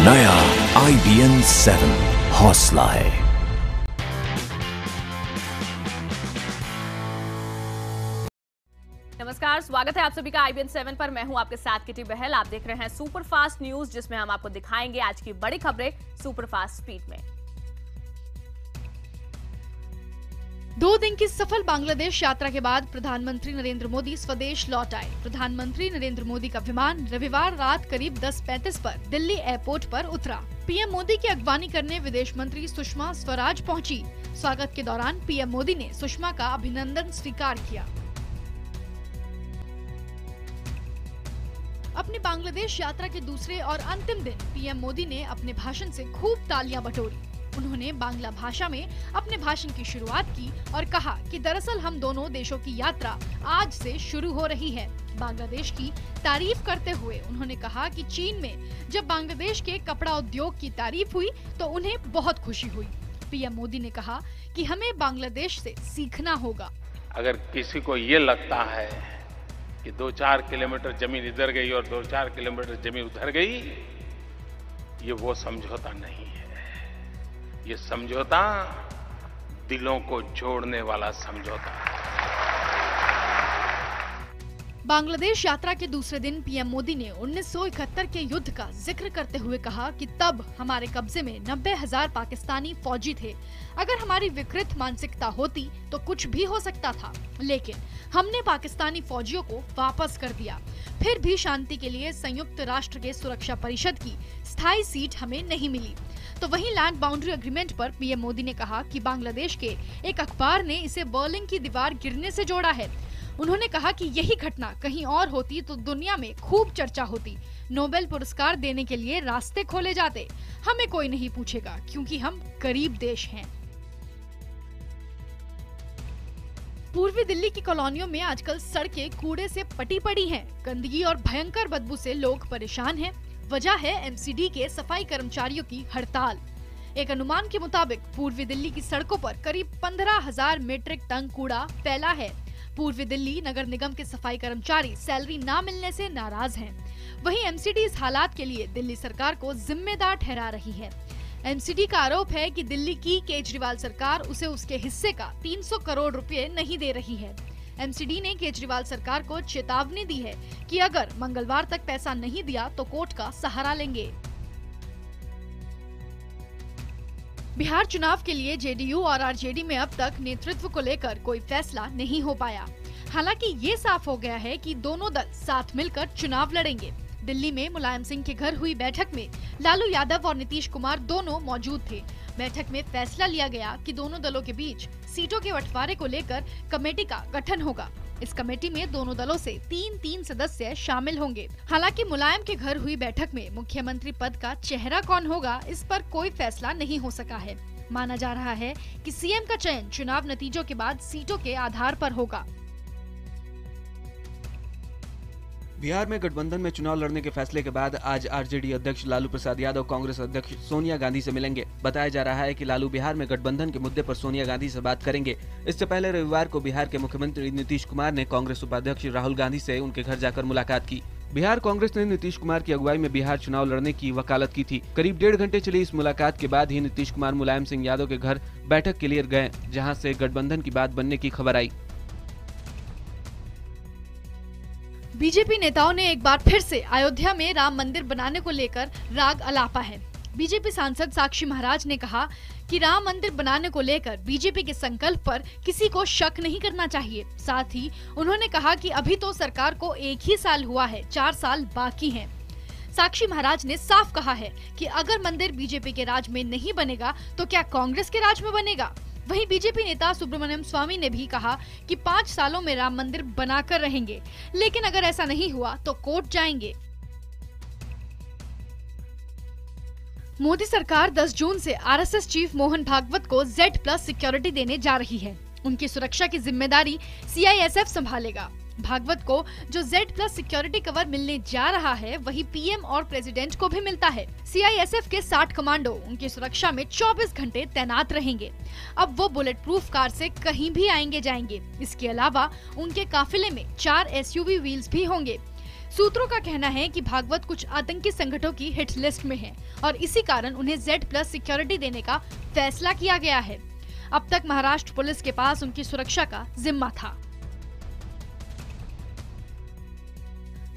नया IBN 7 हौसला है। नमस्कार, स्वागत है आप सभी का IBN 7 पर। मैं हूं आपके साथ किटी बहल। आप देख रहे हैं सुपर फास्ट न्यूज, जिसमें हम आपको दिखाएंगे आज की बड़ी खबरें सुपर फास्ट स्पीड में। 2 दिन की सफल बांग्लादेश यात्रा के बाद प्रधानमंत्री नरेंद्र मोदी स्वदेश लौट आए। प्रधानमंत्री नरेंद्र मोदी का विमान रविवार रात करीब 10:35 पर दिल्ली एयरपोर्ट पर उतरा। पीएम मोदी की अगवानी करने विदेश मंत्री सुषमा स्वराज पहुंची। स्वागत के दौरान पीएम मोदी ने सुषमा का अभिनंदन स्वीकार किया। अपनी बांग्लादेश यात्रा के दूसरे और अंतिम दिन पीएम मोदी ने अपने भाषण से खूब तालियां बटोरी। उन्होंने बांग्ला भाषा में अपने भाषण की शुरुआत की और कहा कि दरअसल हम दोनों देशों की यात्रा आज से शुरू हो रही है। बांग्लादेश की तारीफ करते हुए उन्होंने कहा कि चीन में जब बांग्लादेश के कपड़ा उद्योग की तारीफ हुई तो उन्हें बहुत खुशी हुई। पीएम मोदी ने कहा कि हमें बांग्लादेश से सीखना होगा। अगर किसी को ये लगता है कि 2-4 किलोमीटर जमीन इधर गई और 2-4 किलोमीटर जमीन उधर गई, ये वो समझौता नहीं है। ये समझौता दिलों को जोड़ने वाला समझौता है। बांग्लादेश यात्रा के दूसरे दिन पीएम मोदी ने 1971 के युद्ध का जिक्र करते हुए कहा कि तब हमारे कब्जे में 90,000 पाकिस्तानी फौजी थे। अगर हमारी विकृत मानसिकता होती तो कुछ भी हो सकता था, लेकिन हमने पाकिस्तानी फौजियों को वापस कर दिया। फिर भी शांति के लिए संयुक्त राष्ट्र के सुरक्षा परिषद की स्थायी सीट हमें नहीं मिली। तो वहीं लैंड बाउंड्री एग्रीमेंट पर पीएम मोदी ने कहा कि बांग्लादेश के एक अखबार ने इसे बर्लिन की दीवार गिरने से जोड़ा है। उन्होंने कहा कि यही घटना कहीं और होती तो दुनिया में खूब चर्चा होती, नोबेल पुरस्कार देने के लिए रास्ते खोले जाते। हमें कोई नहीं पूछेगा क्योंकि हम गरीब देश हैं। पूर्वी दिल्ली की कॉलोनियों में आजकल सड़कें कूड़े से पटी पड़ी हैं। गंदगी और भयंकर बदबू से लोग परेशान हैं। वजह है एमसीडी के सफाई कर्मचारियों की हड़ताल। एक अनुमान के मुताबिक पूर्वी दिल्ली की सड़कों पर करीब 15,000 मीट्रिक टन कूड़ा फैला है। पूर्वी दिल्ली नगर निगम के सफाई कर्मचारी सैलरी न मिलने से नाराज हैं। वहीं एमसीडी इस हालात के लिए दिल्ली सरकार को जिम्मेदार ठहरा रही है। एमसीडी का आरोप है कि दिल्ली की केजरीवाल सरकार उसे उसके हिस्से का 300 करोड़ रुपए नहीं दे रही है। एमसीडी ने केजरीवाल सरकार को चेतावनी दी है कि अगर मंगलवार तक पैसा नहीं दिया तो कोर्ट का सहारा लेंगे। बिहार चुनाव के लिए जेडीयू और आरजेडी में अब तक नेतृत्व को लेकर कोई फैसला नहीं हो पाया। हालांकि ये साफ हो गया है कि दोनों दल साथ मिलकर चुनाव लड़ेंगे। दिल्ली में मुलायम सिंह के घर हुई बैठक में लालू यादव और नीतीश कुमार दोनों मौजूद थे। बैठक में फैसला लिया गया कि दोनों दलों के बीच सीटों के बंटवारे को लेकर कमेटी का गठन होगा। इस कमेटी में दोनों दलों से 3-3 सदस्य शामिल होंगे। हालांकि मुलायम के घर हुई बैठक में मुख्यमंत्री पद का चेहरा कौन होगा, इस पर कोई फैसला नहीं हो सका है। माना जा रहा है कि सीएम का चयन चुनाव नतीजों के बाद सीटों के आधार पर होगा। बिहार में गठबंधन में चुनाव लड़ने के फैसले के बाद आज आरजेडी अध्यक्ष लालू प्रसाद यादव कांग्रेस अध्यक्ष सोनिया गांधी से मिलेंगे। बताया जा रहा है कि लालू बिहार में गठबंधन के मुद्दे पर सोनिया गांधी से बात करेंगे। इससे पहले रविवार को बिहार के मुख्यमंत्री नीतीश कुमार ने कांग्रेस उपाध्यक्ष राहुल गांधी से उनके घर जाकर मुलाकात की। बिहार कांग्रेस ने नीतीश कुमार की अगुवाई में बिहार चुनाव लड़ने की वकालत की थी। करीब 1.5 घंटे चली इस मुलाकात के बाद ही नीतीश कुमार मुलायम सिंह यादव के घर बैठक के लिए गए, जहाँ से गठबंधन की बात बनने की खबर आई। बीजेपी नेताओं ने एक बार फिर से अयोध्या में राम मंदिर बनाने को लेकर राग अलापा है। बीजेपी सांसद साक्षी महाराज ने कहा कि राम मंदिर बनाने को लेकर बीजेपी के संकल्प पर किसी को शक नहीं करना चाहिए। साथ ही उन्होंने कहा कि अभी तो सरकार को 1 ही साल हुआ है, 4 साल बाकी हैं। साक्षी महाराज ने साफ कहा है कि अगर मंदिर बीजेपी के राज में नहीं बनेगा तो क्या कांग्रेस के राज में बनेगा। वहीं बीजेपी नेता सुब्रमण्यम स्वामी ने भी कहा कि 5 सालों में राम मंदिर बनाकर रहेंगे, लेकिन अगर ऐसा नहीं हुआ तो कोर्ट जाएंगे। मोदी सरकार 10 जून से आरएसएस चीफ मोहन भागवत को Z+ सिक्योरिटी देने जा रही है। उनकी सुरक्षा की जिम्मेदारी CISF संभालेगा। भागवत को जो Z+ सिक्योरिटी कवर मिलने जा रहा है वही पीएम और प्रेसिडेंट को भी मिलता है। CISF के 60 कमांडो उनकी सुरक्षा में 24 घंटे तैनात रहेंगे। अब वो बुलेट प्रूफ कार से कहीं भी आएंगे जाएंगे। इसके अलावा उनके काफिले में 4 SUV व्हील्स भी होंगे। सूत्रों का कहना है कि भागवत कुछ आतंकी संगठनों की हिट लिस्ट में है और इसी कारण उन्हें Z+ सिक्योरिटी देने का फैसला किया गया है। अब तक महाराष्ट्र पुलिस के पास उनकी सुरक्षा का जिम्मा था।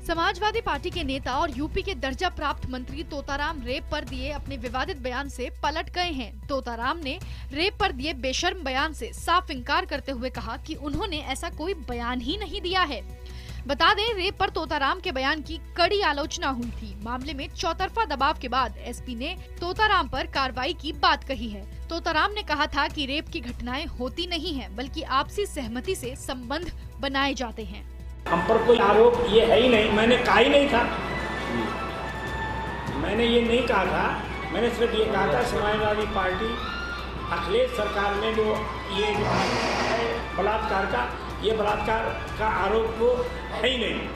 समाजवादी पार्टी के नेता और यूपी के दर्जा प्राप्त मंत्री तोताराम रेप पर दिए अपने विवादित बयान से पलट गए हैं। तोताराम ने रेप पर दिए बेशर्म बयान से साफ इंकार करते हुए कहा कि उन्होंने ऐसा कोई बयान ही नहीं दिया है। बता दें, रेप पर तोताराम के बयान की कड़ी आलोचना हुई थी। मामले में चौतरफा दबाव के बाद एसपी ने तोताराम पर कार्रवाई की बात कही है। तोताराम ने कहा था कि रेप की घटनाएं होती नहीं हैं, बल्कि आपसी सहमति से संबंध बनाए जाते हैं। हम पर कोई आरोप ये है ही नहीं, मैंने कहा ही नहीं था। मैंने ये नहीं कहा था, मैंने सिर्फ ये कहा था समाजवादी पार्टी अखिलेश सरकार में जो ये बलात्कार का, ये बलात्कार का आरोप वो है ही नहीं।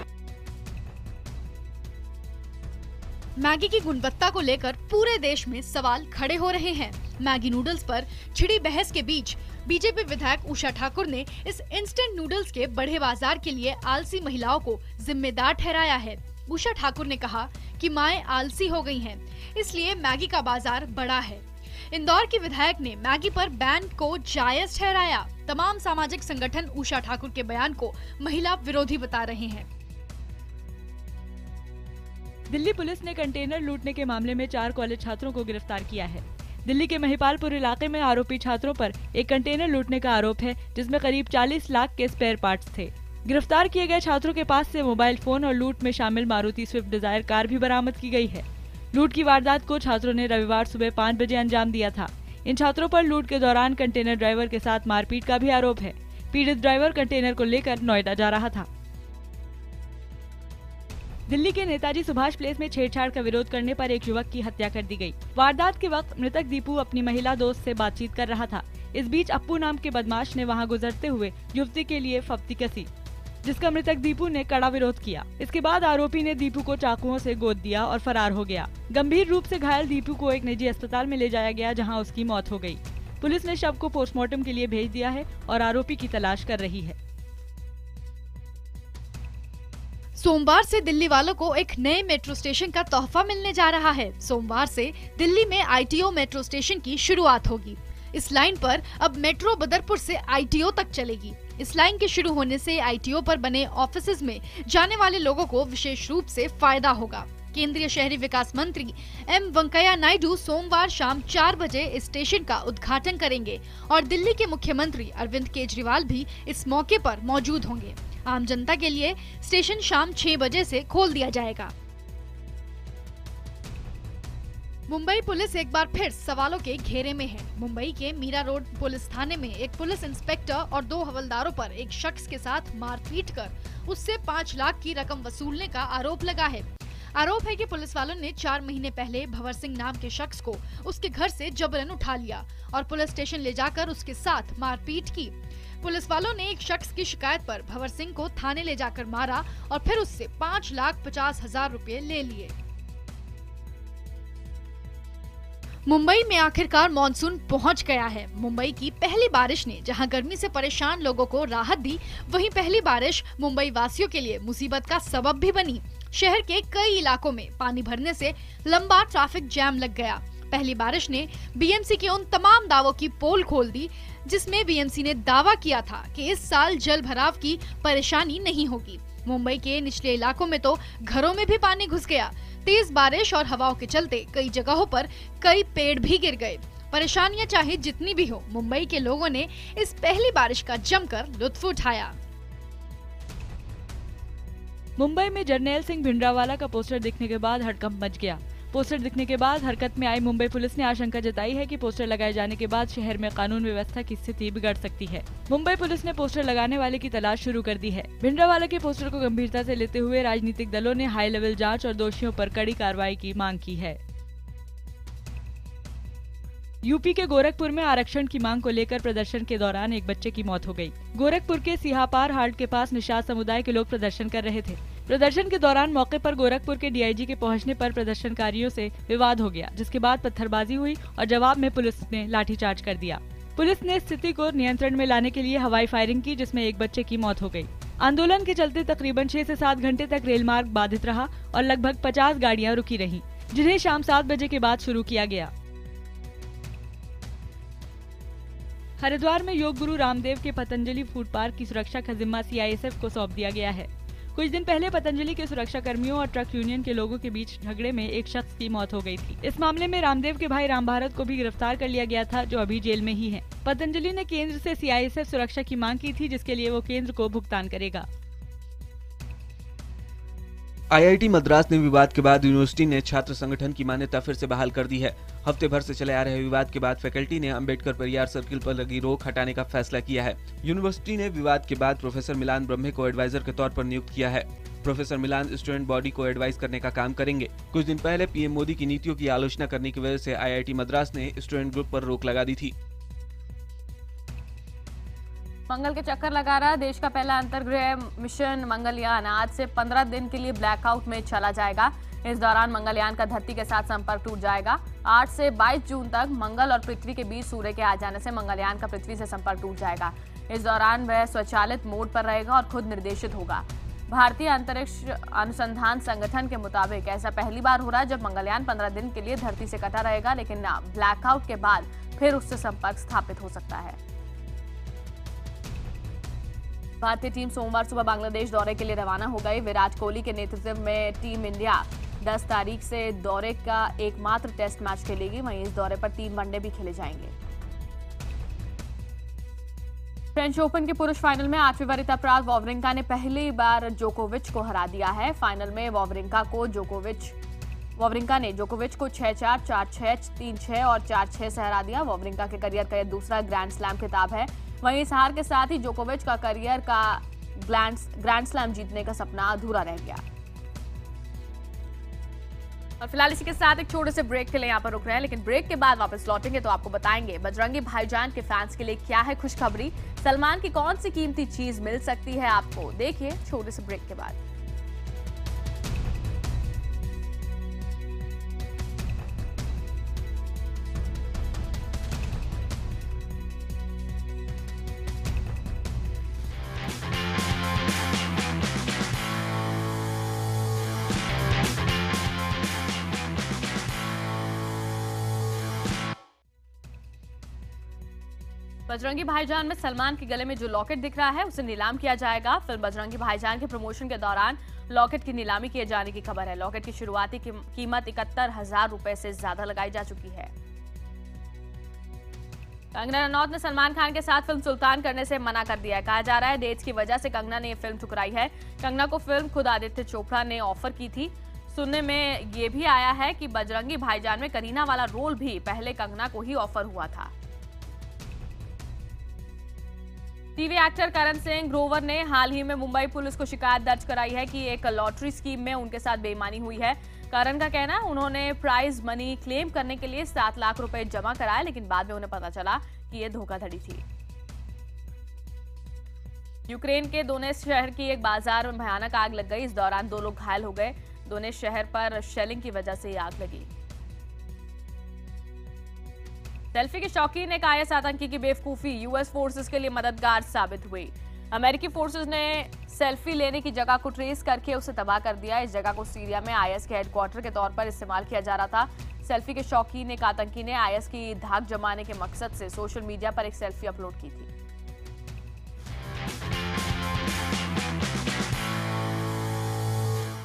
मैगी की गुणवत्ता को लेकर पूरे देश में सवाल खड़े हो रहे हैं। मैगी नूडल्स पर छिड़ी बहस के बीच बीजेपी विधायक उषा ठाकुर ने इस इंस्टेंट नूडल्स के बढ़े बाजार के लिए आलसी महिलाओं को जिम्मेदार ठहराया है। उषा ठाकुर ने कहा कि माएं आलसी हो गई हैं, इसलिए मैगी का बाजार बड़ा है। इंदौर की विधायक ने मैगी पर बैन को जायज ठहराया। तमाम सामाजिक संगठन उषा ठाकुर के बयान को महिला विरोधी बता रहे हैं। दिल्ली पुलिस ने कंटेनर लूटने के मामले में 4 कॉलेज छात्रों को गिरफ्तार किया है। दिल्ली के महिपालपुर इलाके में आरोपी छात्रों पर एक कंटेनर लूटने का आरोप है, जिसमें करीब 40 लाख के स्पेयर पार्ट्स थे। गिरफ्तार किए गए छात्रों के पास से मोबाइल फोन और लूट में शामिल मारुति स्विफ्ट डिजायर कार भी बरामद की गई है। लूट की वारदात को छात्रों ने रविवार सुबह 5 बजे अंजाम दिया था। इन छात्रों पर लूट के दौरान कंटेनर ड्राइवर के साथ मारपीट का भी आरोप है। पीड़ित ड्राइवर कंटेनर को लेकर नोएडा जा रहा था। दिल्ली के नेताजी सुभाष प्लेस में छेड़छाड़ का विरोध करने पर एक युवक की हत्या कर दी गई। वारदात के वक्त मृतक दीपू अपनी महिला दोस्त से बातचीत कर रहा था। इस बीच अप्पू नाम के बदमाश ने वहां गुजरते हुए युवती के लिए फप्ती कसी, जिसका मृतक दीपू ने कड़ा विरोध किया। इसके बाद आरोपी ने दीपू को चाकुओं से गोद दिया और फरार हो गया। गंभीर रूप से घायल दीपू को एक निजी अस्पताल में ले जाया गया, जहां उसकी मौत हो गई। पुलिस ने शव को पोस्टमार्टम के लिए भेज दिया है और आरोपी की तलाश कर रही है। सोमवार से दिल्ली वालों को एक नए मेट्रो स्टेशन का तोहफा मिलने जा रहा है। सोमवार से दिल्ली में ITO मेट्रो स्टेशन की शुरुआत होगी। इस लाइन पर अब मेट्रो बदरपुर से ITO तक चलेगी। इस लाइन के शुरू होने से ITO पर बने ऑफिसेज में जाने वाले लोगों को विशेष रूप से फायदा होगा। केंद्रीय शहरी विकास मंत्री M. वेंकैया नायडू सोमवार शाम 4 बजे इस स्टेशन का उद्घाटन करेंगे और दिल्ली के मुख्यमंत्री अरविंद केजरीवाल भी इस मौके पर मौजूद होंगे। आम जनता के लिए स्टेशन शाम 6 बजे से खोल दिया जाएगा। मुंबई पुलिस एक बार फिर सवालों के घेरे में है। मुंबई के मीरा रोड पुलिस थाने में एक पुलिस इंस्पेक्टर और 2 हवलदारों पर एक शख्स के साथ मारपीट कर उससे 5 लाख की रकम वसूलने का आरोप लगा है। आरोप है कि पुलिस वालों ने 4 महीने पहले भंवर सिंह नाम के शख्स को उसके घर से जबरन उठा लिया और पुलिस स्टेशन ले जाकर उसके साथ मारपीट की। पुलिस वालों ने एक शख्स की शिकायत पर भंवर सिंह को थाने ले जाकर मारा और फिर उससे 5,50,000 रुपए ले लिए। मुंबई में आखिरकार मॉनसून पहुंच गया है। मुंबई की पहली बारिश ने जहां गर्मी से परेशान लोगों को राहत दी, वहीं पहली बारिश मुंबई वासियों के लिए मुसीबत का सबब भी बनी। शहर के कई इलाकों में पानी भरने से लंबा ट्रैफिक जैम लग गया। पहली बारिश ने बीएमसी के उन तमाम दावों की पोल खोल दी जिसमें बीएमसी ने दावा किया था कि इस साल जल भराव की परेशानी नहीं होगी। मुंबई के निचले इलाकों में तो घरों में भी पानी घुस गया। तेज बारिश और हवाओं के चलते कई जगहों पर कई पेड़ भी गिर गए। परेशानियां चाहे जितनी भी हो, मुंबई के लोगों ने इस पहली बारिश का जमकर लुत्फ उठाया। मुंबई में जरनैल सिंह भिंडरावाला का पोस्टर दिखने के बाद हड़कंप मच गया। पोस्टर दिखने के बाद हरकत में आई मुंबई पुलिस ने आशंका जताई है कि पोस्टर लगाए जाने के बाद शहर में कानून व्यवस्था की स्थिति बिगड़ सकती है। मुंबई पुलिस ने पोस्टर लगाने वाले की तलाश शुरू कर दी है। भिंडरावाला के पोस्टर को गंभीरता से लेते हुए राजनीतिक दलों ने हाई लेवल जांच और दोषियों पर कड़ी कार्रवाई की मांग की है। यूपी के गोरखपुर में आरक्षण की मांग को लेकर प्रदर्शन के दौरान एक बच्चे की मौत हो गई। गोरखपुर के सिहापार हाट के पास निषाद समुदाय के लोग प्रदर्शन कर रहे थे। प्रदर्शन के दौरान मौके पर गोरखपुर के डीआईजी के पहुंचने पर प्रदर्शनकारियों से विवाद हो गया, जिसके बाद पत्थरबाजी हुई और जवाब में पुलिस ने लाठीचार्ज कर दिया। पुलिस ने स्थिति को नियंत्रण में लाने के लिए हवाई फायरिंग की, जिसमें एक बच्चे की मौत हो गई। आंदोलन के चलते तकरीबन 6 से 7 घंटे तक रेल मार्ग बाधित रहा और लगभग 50 गाड़ियां रुकी रहीं, जिन्हें शाम 7 बजे के बाद शुरू किया गया। हरिद्वार में योग गुरु रामदेव के पतंजलि फूड पार्क की सुरक्षा का जिम्मा CISF को सौंप दिया गया है। कुछ दिन पहले पतंजलि के सुरक्षा कर्मियों और ट्रक यूनियन के लोगों के बीच झगड़े में एक शख्स की मौत हो गई थी। इस मामले में रामदेव के भाई राम भारत को भी गिरफ्तार कर लिया गया था, जो अभी जेल में ही है। पतंजलि ने केंद्र से CISF सुरक्षा की मांग की थी, जिसके लिए वो केंद्र को भुगतान करेगा। IIT मद्रास ने विवाद के बाद यूनिवर्सिटी ने छात्र संगठन की मान्यता फिर से बहाल कर दी है। हफ्ते भर से चले आ रहे विवाद के बाद फैकल्टी ने अंबेडकर परियार सर्किल पर लगी रोक हटाने का फैसला किया है। यूनिवर्सिटी ने विवाद के बाद प्रोफेसर मिलान ब्रह्मे को एडवाइजर के तौर पर नियुक्त किया है। प्रोफेसर मिलान स्टूडेंट बॉडी को एडवाइस करने का काम करेंगे। कुछ दिन पहले PM मोदी की नीतियों की आलोचना करने की वजह से IIT मद्रास ने स्टूडेंट ग्रुप पर रोक लगा दी थी। मंगल के चक्कर लगा रहा देश का पहला अंतर्ग्रह मिशन मंगलयान आज से 15 दिन के लिए ब्लैकआउट में चला जाएगा। इस दौरान मंगलयान का धरती के साथ संपर्क टूट जाएगा। 8 से 22 जून तक मंगल और पृथ्वी के बीच सूर्य के आ जाने से मंगलयान का पृथ्वी से संपर्क टूट जाएगा। इस दौरान वह स्वचालित मोड पर रहेगा और खुद निर्देशित होगा। भारतीय अंतरिक्ष अनुसंधान संगठन के मुताबिक ऐसा पहली बार हो रहा है जब मंगलयान 15 दिन के लिए धरती से कटा रहेगा, लेकिन ब्लैकआउट के बाद फिर उससे संपर्क स्थापित हो सकता है। भारतीय टीम सोमवार सुबह बांग्लादेश दौरे के लिए रवाना हो गई। विराट कोहली के नेतृत्व में टीम इंडिया 10 तारीख से दौरे का एकमात्र टेस्ट मैच खेलेगी। वहीं इस दौरे पर 3 वनडे भी खेले जाएंगे। फ्रेंच ओपन के पुरुष फाइनल में 8वीं वरीयता प्राप्त वावरिंका ने पहली बार जोकोविच को हरा दिया है। फाइनल में वावरिंका ने जोकोविच को 6-4, 4-6, 3-6 और 4-6 से हरा दिया। वावरिंका के करियर का यह दूसरा ग्रैंड स्लैम खिताब है। वहीं इस हार के साथ ही जोकोविच का करियर का ग्रैंड स्लैम जीतने का सपना अधूरा रह गया। और फिलहाल इसी के साथ एक छोटे से ब्रेक के लिए यहाँ पर रुक रहे हैं, लेकिन ब्रेक के बाद वापस लौटेंगे तो आपको बताएंगे बजरंगी भाईजान के फैंस के लिए क्या है खुशखबरी, सलमान की कौन सी कीमती चीज मिल सकती है आपको। देखिए छोटे से ब्रेक के बाद। बजरंगी भाईजान में सलमान के गले में जो लॉकेट दिख रहा है उसे नीलाम किया जाएगा। फिल्म बजरंगी भाईजान के प्रमोशन के दौरान लॉकेट की नीलामी किए जाने की खबर है। लॉकेट की शुरुआती कीमत 71,000 रुपए से ज्यादा लगाई जा चुकी है। कंगना रनौत ने सलमान खान के साथ फिल्म सुल्तान करने से मना कर दिया है। कहा जा रहा है डेट्स की वजह से कंगना ने यह फिल्म ठुकराई है। कंगना को फिल्म खुद आदित्य चोपड़ा ने ऑफर की थी। सुनने में ये भी आया है कि बजरंगी भाईजान में करीना वाला रोल भी पहले कंगना को ही ऑफर हुआ था। टीवी एक्टर करण सिंह ग्रोवर ने हाल ही में मुंबई पुलिस को शिकायत दर्ज कराई है कि एक लॉटरी स्कीम में उनके साथ बेईमानी हुई है। करण का कहना है उन्होंने प्राइज मनी क्लेम करने के लिए 7 लाख रुपए जमा कराए, लेकिन बाद में उन्हें पता चला कि यह धोखाधड़ी थी। यूक्रेन के दोनेत्स्क शहर की एक बाजार में भयानक आग लग गई। इस दौरान 2 लोग घायल हो गए। दोनेत्स्क शहर पर शेलिंग की वजह से आग लगी। सेल्फी के शौकीन एक IS आतंकी की बेवकूफी US फोर्सेस के लिए मददगार साबित हुई। अमेरिकी फोर्सेस ने सेल्फी लेने की जगह को ट्रेस करके उसे तबाह कर दिया। इस जगह को सीरिया में IS के हेडक्वार्टर के तौर पर इस्तेमाल किया जा रहा था। सेल्फी के शौकीन एक आतंकी ने IS की धाक जमाने के मकसद से सोशल मीडिया पर एक सेल्फी अपलोड की थी।